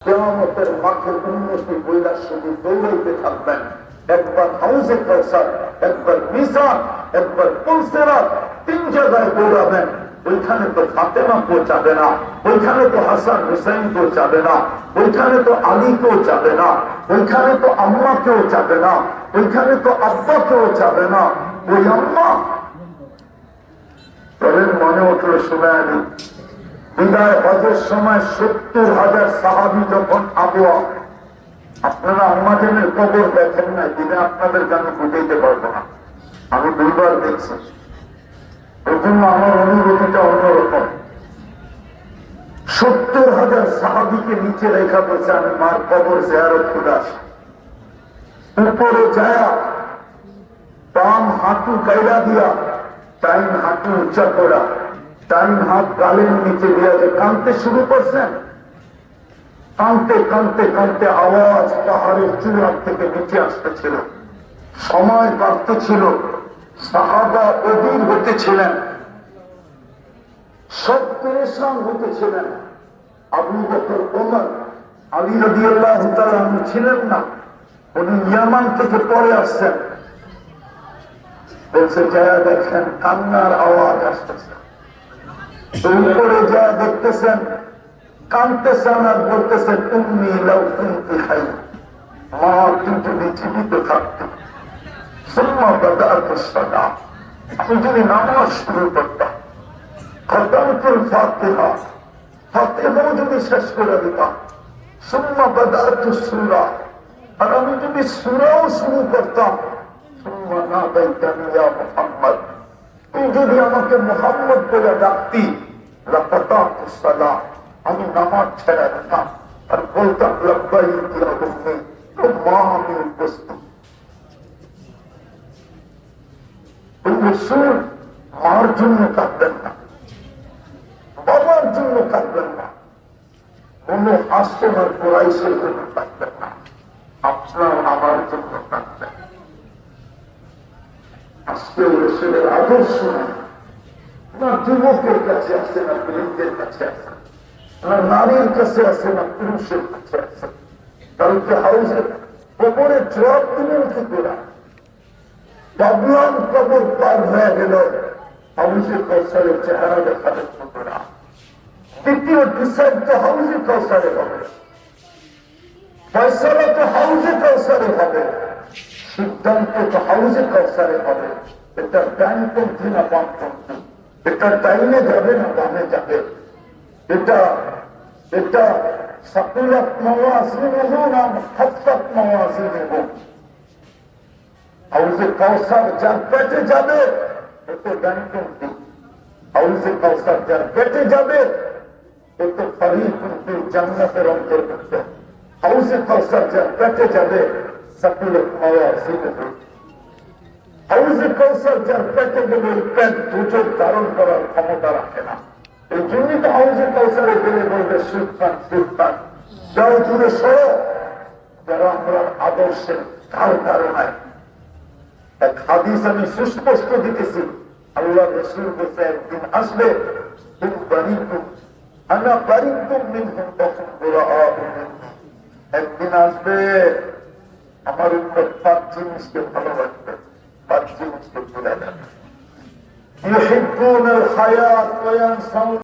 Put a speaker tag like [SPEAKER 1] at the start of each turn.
[SPEAKER 1] কিয়ামতের মাঠে উন্নতি বইলা শুধু দৌড়াইতে থাকবেন। একবার হাউজে কাউসার, একবার মিজান, একবার পুলসিরাত, 3 জায়গায় দৌড়াবেন। ওইখানে তো ফাতেমা পৌঁছাবে না, ওইখানে তো হাসান হুসাইন পৌঁছাবে না, ওইখানে তো আলী কেউ যাবে না, ওইখানে তো আম্মা কেউ যাবে না, ওইখানে তো আব্বা কেউ যাবে না। ওই আম্মা তখন মনে উঠলো শুনে বিদায় হজের সময় 70,000 সাহাবী যখন আবুয়া, আপনারা আম্মাজানের কবর দেখেন না, দিনে আপনাদেরকে আমি বুঝাইতে পারবো না, আমি 2 বার দেখছি। এই জন্য আমার অনুভূতিটা অন্যরকম। 70,000 সাহাবীকে নিচে রেখা বলছে আমি মার কবর জিয়ারত করে আসি। উপরে যায় বাম হাঁটু গাইলা দিয়া, ডাইন হাঁটু উঁচা করা, ডাইন হাত গালের নিচে দিয়ে যে কাঁদতে শুরু করছেন। কাঁদতে কাঁদতে কাঁদতে আওয়াজ পাহাড়ের চূড়ার থেকে নিচে আসতেছিল। সময় কাটতেছিল, সাহাবা অধীর হতেছিলেন, সব পেরেশান হতেছিলেন। আবু বকর, ওমর, আলী রাদিয়াল্লাহু তাআলা আনহু ছিলেন না, উনি ইয়ামান থেকে পরে আসছেন। বলছে যায়া দেখেন কান্নার আওয়াজ আসতেছে। উপরে যা দেখতেছেন কাঁদতেছেন আর বলতেছেন উম্মি লাউ কুনতি হাই, মা তুই যদি জীবিত থাকতি, সুম্মা বাদাতুস সালাত, আমি যদি নামাজ শুরু করতাম, খতমতুল ফাতিহা, ফাতিহা যদি শেষ করে দিতাম, সুম্মা বাদাতুস সূরা, আর আমি যদি সূরাও শুরু করতাম, সুম্মা নাদাইতানি ইয়া মুহাম্মদ, তুই যদি আমাকে মুহাম্মদ বলে ডাকতি, লাকাতাতুস সালাত, আমি নামাজ ছেড়ে দিতাম আর বলতাম লব্বাইক ইয়া উম্মি, ও মা আমি উপস্থিত। রাসূল মার জন্য কাঁদবেন না, বাবার জন্য কাঁদবেন না, কোন আশ্রমের কুরাইশের জন্য কাঁদবেন না, আপনার আমার জন্য কাঁদবেন। আজকে রাসূলের আদর্শ না যুবকের কাছে আছে, না বৃদ্ধের কাছে আছে, না নারীর কাছে আছে, না পুরুষের কাছে আছে। কালকে হাউসে কবরে জবাব দিলেন কি করে? ভাবলাম কবর পার হয়ে গেল, হাউসে কৌশলের চেহারা দেখাবেন মতো না। দ্বিতীয় ডিসাইড তো হাউসে কৌশলে হবে, ফয়সালা তো হাউসে কৌশলে হবে, সিদ্ধান্ত তো হাউসে কৌশলে হবে। এটা ডাইনপন্থী না বামপন্থী, এটা ডাইনে যাবে না বামে যাবে, এটা সাকুলাত মাওয়াজিনুহু না মুখাফফাত মাওয়াজিনুহু। হাউজে কাউসার যার পেটে যাবে এতে ডাইনপন্থী, হাউজে কাউসার যার পেটে যাবে এতে ফরিকুন ফিল জান্নাতের অন্তর্ভুক্ত। হাউজে কাউসার যার পেটে যাবে সাকুলাত মাওয়াজিনুহু। হাউজে কাউসার যার পেটে গেলে পেট দুটো ধারণ করার ক্ষমতা রাখে না। এই জন্যই তো হাউজে কাউসারে গেলে বলবে সুলতান সুলতান যাও দূরে সরো, যারা আমরা আদর্শের কার কারণায়। এক হাদিস আমি সুস্পষ্ট দিতেছি, আল্লাহ রাসূল বলছে একদিন আসবে তুম বারিকুম আনা বারিকুম মিনহুম তখন বুরাআ মিন্নি। একদিন আসবে আমার উম্মত 5 জিনিসকে ভালোবাসবে, 5 জিনিসকে ভুলে যাবে। ইউহিব্বুনাল হায়াত ওয়া ইয়ানসাউন